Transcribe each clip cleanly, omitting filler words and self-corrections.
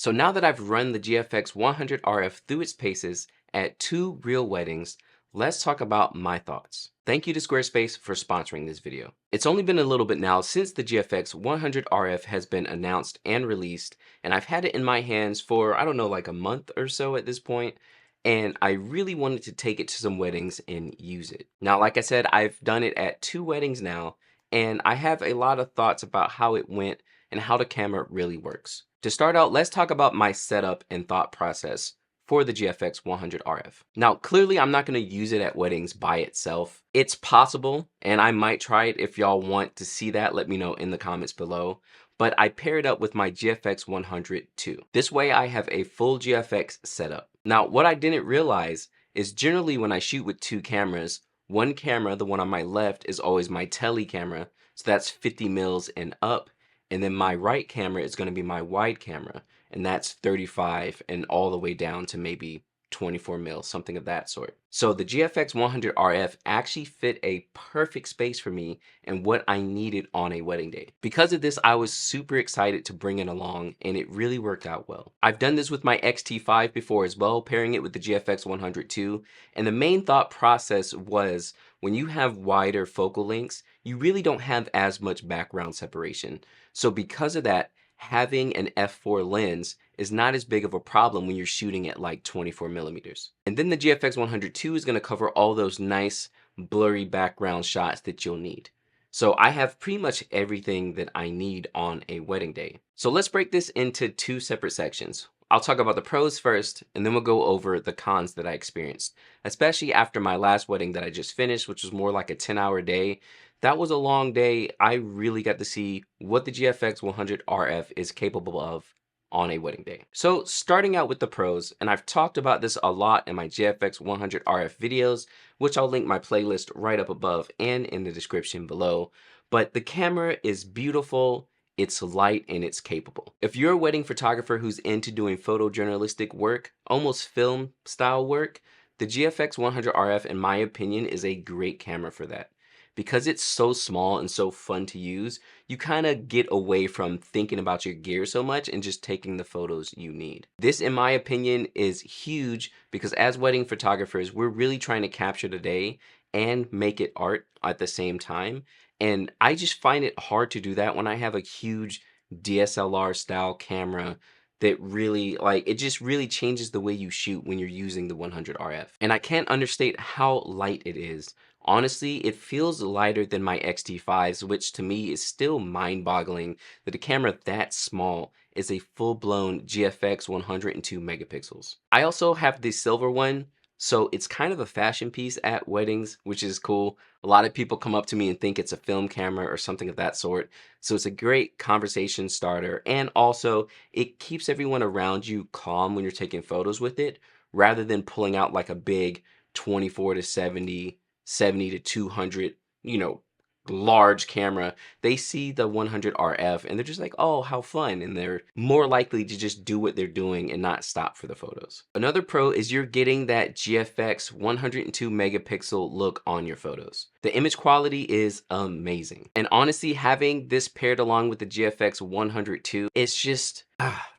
So now that I've run the GFX100 RF through its paces at 2 real weddings, let's talk about my thoughts. Thank you to Squarespace for sponsoring this video. It's only been a little bit now since the GFX100 RF has been announced and released, and I've had it in my hands for, I don't know, like a month or so at this point, and I really wanted to take it to some weddings and use it. Now, like I said, I've done it at 2 weddings now, and I have a lot of thoughts about how it went and how the camera really works. To start out, let's talk about my setup and thought process for the GFX100 RF. Now, clearly I'm not going to use it at weddings by itself. It's possible, and I might try it. If y'all want to see that, let me know in the comments below. But I pair it up with my GFX100 too. This way I have a full GFX setup. Now, what I didn't realize is generally when I shoot with 2 cameras, one camera, the one on my left, is always my tele camera. So that's 50 mils and up. And then my right camera is going to be my wide camera, and that's 35 and all the way down to maybe 24 mils, something of that sort. So the GFX100 RF actually fit a perfect space for me and what I needed on a wedding day. Because of this, I was super excited to bring it along, and it really worked out well. I've done this with my X-T5 before as well, pairing it with the GFX100 too, and the main thought process was when you have wider focal lengths, you really don't have as much background separation. So because of that, having an f4 lens is not as big of a problem when you're shooting at like 24 millimeters. And then the GFX100 II is going to cover all those nice blurry background shots that you'll need. So I have pretty much everything that I need on a wedding day. So let's break this into 2 separate sections. I'll talk about the pros first, and then we'll go over the cons that I experienced, especially after my last wedding that I just finished, which was more like a 10-hour day. That was a long day. I really got to see what the GFX100 RF is capable of on a wedding day. So starting out with the pros, and I've talked about this a lot in my GFX100 RF videos, which I'll link my playlist right up above and in the description below. But the camera is beautiful, it's light, and it's capable. If you're a wedding photographer who's into doing photojournalistic work, almost film style work, the GFX100 RF, in my opinion, is a great camera for that. Because it's so small and so fun to use, you kind of get away from thinking about your gear so much and just taking the photos you need. This, in my opinion, is huge because as wedding photographers, we're really trying to capture the day and make it art at the same time. And I just find it hard to do that when I have a huge DSLR style camera that really, like, it just really changes the way you shoot when you're using the 100 RF. And I can't understate how light it is. Honestly, it feels lighter than my X-T5s, which to me is still mind-boggling that a camera that small is a full-blown GFX 102 megapixels. I also have the silver one, so it's kind of a fashion piece at weddings, which is cool. A lot of people come up to me and think it's a film camera or something of that sort. So it's a great conversation starter, and also it keeps everyone around you calm when you're taking photos with it, rather than pulling out like a big 24 to 70 to 200, large camera. They see the 100 RF and they're just like, oh, how fun. And they're more likely to just do what they're doing and not stop for the photos. Another pro is you're getting that GFX 102 megapixel look on your photos. The image quality is amazing. And honestly, having this paired along with the GFX 100 II, it's just,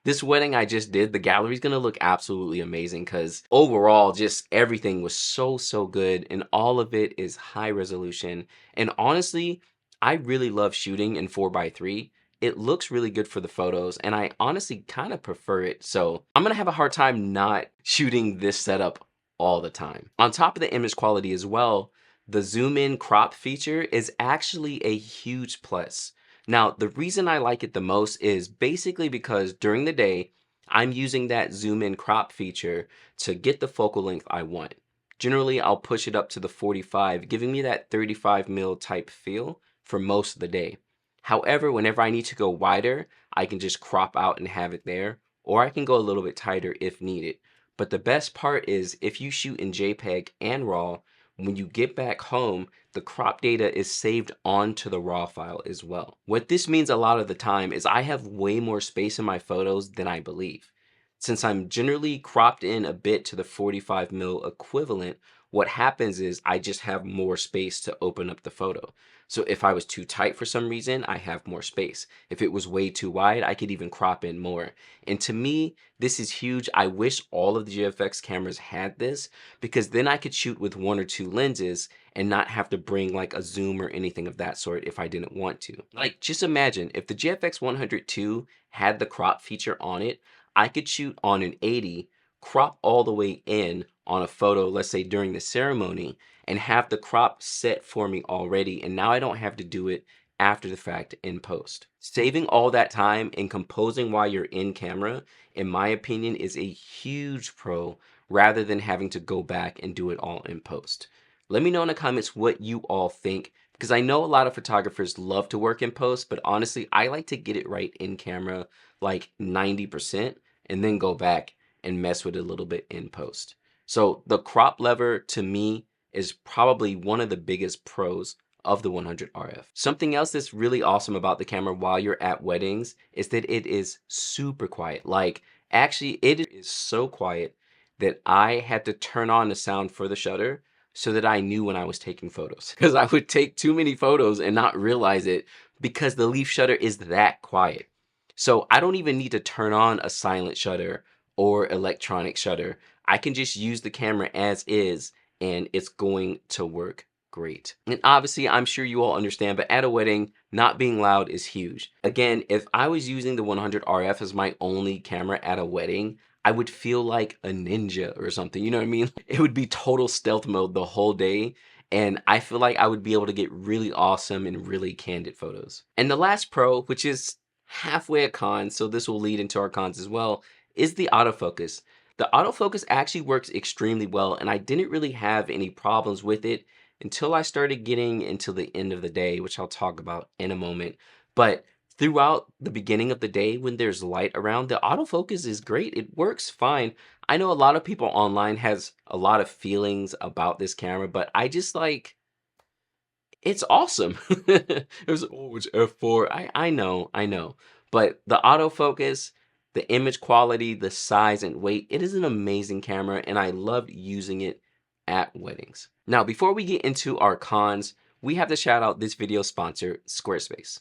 this wedding I just did, the gallery's gonna look absolutely amazing because overall, just everything was so good, and all of it is high resolution. And honestly, I really love shooting in 4x3. It looks really good for the photos, and I honestly kind of prefer it. So I'm gonna have a hard time not shooting this setup all the time. On top of the image quality as well, the zoom in crop feature is actually a huge plus. Now, the reason I like it the most is basically because during the day, I'm using that zoom in crop feature to get the focal length I want. Generally, I'll push it up to the 45, giving me that 35 mil type feel for most of the day. However, whenever I need to go wider, I can just crop out and have it there, or I can go a little bit tighter if needed. But the best part is if you shoot in JPEG and RAW, when you get back home, the crop data is saved onto the RAW file as well. What this means a lot of the time is I have way more space in my photos than I believe. Since I'm generally cropped in a bit to the 45 mil equivalent, what happens is I just have more space to open up the photo. So if I was too tight for some reason, I have more space. If it was way too wide, I could even crop in more. And to me, this is huge. I wish all of the GFX cameras had this, because then I could shoot with one or two lenses and not have to bring like a zoom or anything of that sort if I didn't want to. Like, just imagine if the GFX 102 had the crop feature on it, I could shoot on an 80, crop all the way in on a photo, let's say during the ceremony, and have the crop set for me already. And now I don't have to do it after the fact in post. Saving all that time and composing while you're in camera, in my opinion, is a huge pro rather than having to go back and do it all in post. Let me know in the comments what you all think, because I know a lot of photographers love to work in post, but honestly, I like to get it right in camera like 90% and then go back and mess with it a little bit in post. So the crop lever to me is probably one of the biggest pros of the 100 RF. Something else that's really awesome about the camera while you're at weddings is that it is super quiet. Like, actually, it is so quiet that I had to turn on the sound for the shutter so that I knew when I was taking photos. Because I would take too many photos and not realize it because the leaf shutter is that quiet. So I don't even need to turn on a silent shutter or electronic shutter. I can just use the camera as is and it's going to work great. And obviously, I'm sure you all understand, but at a wedding, not being loud is huge. Again, if I was using the 100 RF as my only camera at a wedding, I would feel like a ninja or something, you know what I mean? It would be total stealth mode the whole day, and I feel like I would be able to get really awesome and really candid photos. And the last pro, which is halfway a con, so this will lead into our cons as well, is the autofocus. The autofocus actually works extremely well, and I didn't really have any problems with it until I started getting into the end of the day, which I'll talk about in a moment. But throughout the beginning of the day, when there's light around, the autofocus is great. It works fine. I know a lot of people online has a lot of feelings about this camera, but I just like, it's awesome. It was, oh, it's f4. I know. But the autofocus, the image quality, the size and weight, it is an amazing camera, and I loved using it at weddings. Now, before we get into our cons, we have to shout out this video sponsor, Squarespace.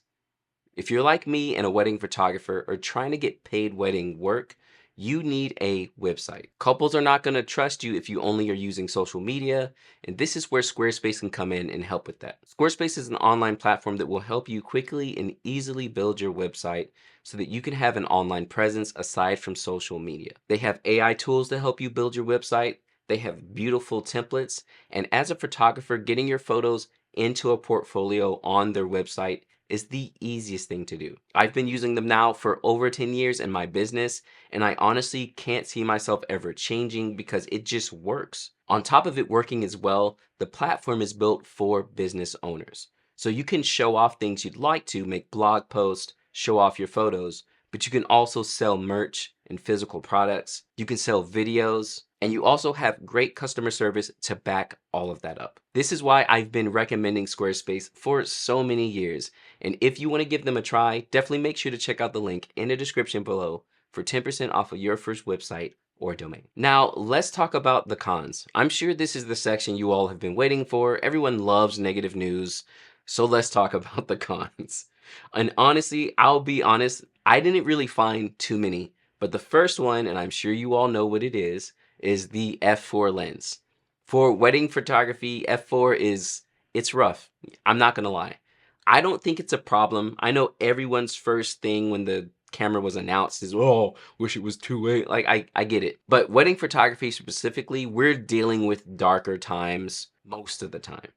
If you're like me and a wedding photographer or trying to get paid wedding work, you need a website. Couples are not going to trust you if you only are using social media, and this is where Squarespace can come in and help with that. Squarespace is an online platform that will help you quickly and easily build your website so that you can have an online presence aside from social media. They have AI tools to help you build your website. They have beautiful templates, and as a photographer, getting your photos into a portfolio on their website is the easiest thing to do. I've been using them now for over 10 years in my business, and I honestly can't see myself ever changing because it just works. On top of it working as well, the platform is built for business owners. So you can show off things you'd like to, make blog posts, show off your photos, but you can also sell merch and physical products. You can sell videos, and you also have great customer service to back all of that up. This is why I've been recommending Squarespace for so many years. And if you want to give them a try, definitely make sure to check out the link in the description below for 10% off of your first website or domain. Now, let's talk about the cons. I'm sure this is the section you all have been waiting for. Everyone loves negative news. So let's talk about the cons. And honestly, I'll be honest, I didn't really find too many. But the first one, and I'm sure you all know what it is the f4 lens. For wedding photography, f4 it's rough. I'm not gonna lie. I don't think it's a problem. I know everyone's first thing when the camera was announced is, oh, wish it was 2.8. Like, I get it. But wedding photography specifically, we're dealing with darker times most of the time.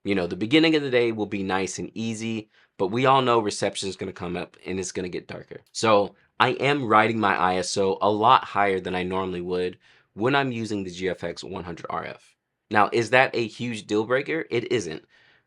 You know, the beginning of the day will be nice and easy, but we all know reception is going to come up and it's going to get darker. So I am rating my ISO a lot higher than I normally would when I'm using the GFX100 RF. Now, is that a huge deal breaker? It isn't.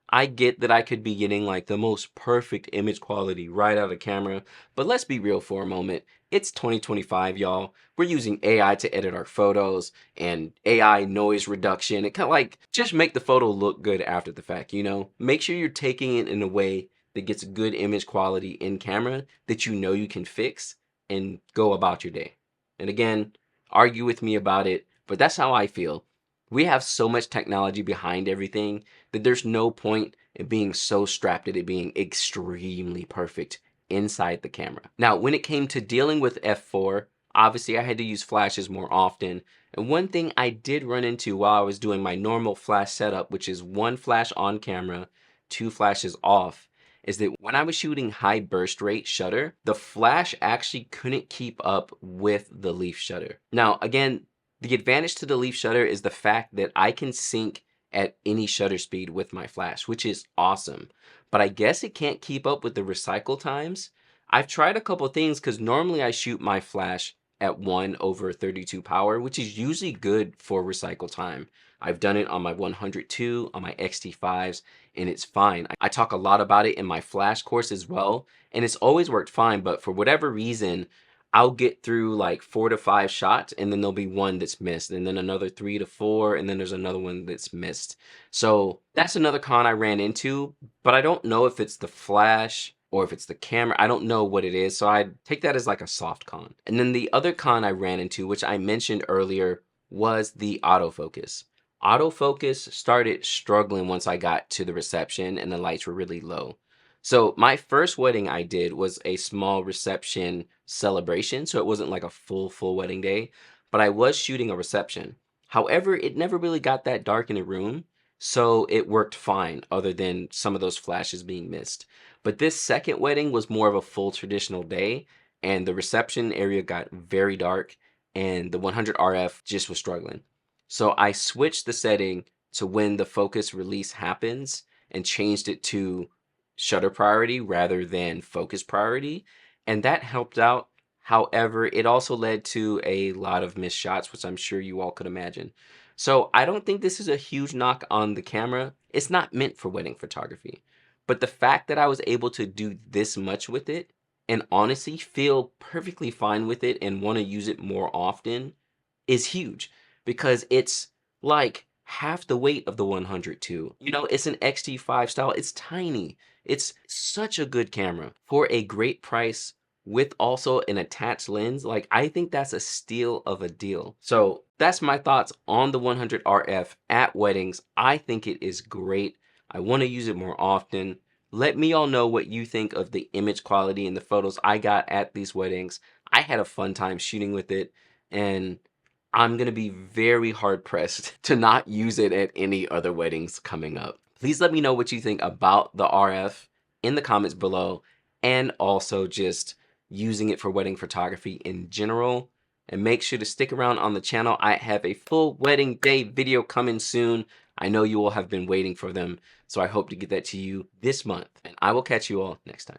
I get that I could be getting like the most perfect image quality right out of camera, but let's be real for a moment. It's 2025, y'all. We're using AI to edit our photos and AI noise reduction. It kind of like just make the photo look good after the fact, you know? Make sure you're taking it in a way that gets good image quality in camera that you know you can fix and go about your day. And again, argue with me about it, but that's how I feel. We have so much technology behind everything that there's no point in being so strapped at it being extremely perfect inside the camera. Now, when it came to dealing with f4, obviously I had to use flashes more often. And one thing I did run into while I was doing my normal flash setup, which is one flash on camera, two flashes off, is that when I was shooting high burst rate shutter, the flash actually couldn't keep up with the leaf shutter. Now, again, the advantage to the leaf shutter is the fact that I can sync at any shutter speed with my flash, which is awesome. But I guess it can't keep up with the recycle times. I've tried a couple things because normally I shoot my flash at 1/32 power, which is usually good for recycle time. I've done it on my 102, on my XT5s, and it's fine. I talk a lot about it in my flash course as well, and it's always worked fine, but for whatever reason, I'll get through like 4 to 5 shots, and then there'll be one that's missed, and then another 3 to 4, and then there's another one that's missed. So that's another con I ran into, but I don't know if it's the flash or if it's the camera. I don't know what it is, so I take that as like a soft con. And then the other con I ran into, which I mentioned earlier, was the autofocus. Autofocus started struggling once I got to the reception and the lights were really low. So my first wedding I did was a small reception celebration, so it wasn't like a full wedding day, but I was shooting a reception. However, it never really got that dark in the room, so it worked fine other than some of those flashes being missed. But this second wedding was more of a full traditional day, and the reception area got very dark, and the 100 RF just was struggling. So I switched the setting to when the focus release happens and changed it to shutter priority rather than focus priority, and that helped out. However, it also led to a lot of missed shots, which I'm sure you all could imagine. So I don't think this is a huge knock on the camera. It's not meant for wedding photography. But the fact that I was able to do this much with it and honestly feel perfectly fine with it and want to use it more often is huge because it's like half the weight of the 102. You know, it's an XT5 style. It's tiny. It's such a good camera for a great price with also an attached lens. Like, I think that's a steal of a deal. So that's my thoughts on the 100 RF at weddings. I think it is great. I want to use it more often. Let me all know what you think of the image quality and the photos I got at these weddings. I had a fun time shooting with it, and I'm going to be very hard pressed to not use it at any other weddings coming up. Please let me know what you think about the RF in the comments below, and also just using it for wedding photography in general. And make sure to stick around on the channel. I have a full wedding day video coming soon. I know you all have been waiting for them, so I hope to get that to you this month. And I will catch you all next time.